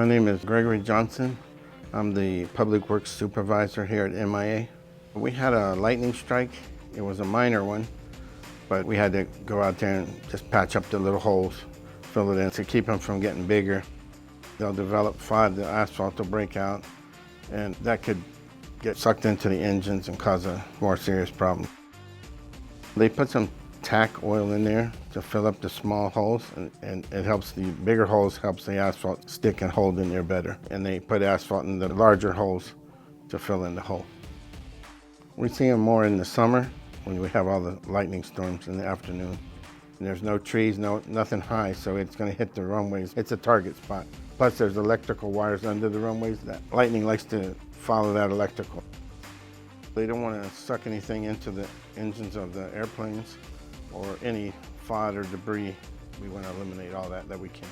My name is Gregory Johnson. I'm the Public Works Supervisor here at MIA. We had a lightning strike. It was a minor one, but we had to go out there and just patch up the little holes, fill it in to keep them from getting bigger. They'll develop FOD, the asphalt will break out, and that could get sucked into the engines and cause a more serious problem. They put some tack oil in there to fill up the small holes, and it helps the bigger holes, helps the asphalt stick and hold in there better. And they put asphalt in the larger holes to fill in the hole. We see them more in the summer when we have all the lightning storms in the afternoon. And there's no trees, nothing high, so it's going to hit the runways. It's a target spot. Plus there's electrical wires under the runways that lightning likes to follow that electrical. They don't want to suck anything into the engines of the airplanes or any FOD or debris. We want to eliminate all that we can.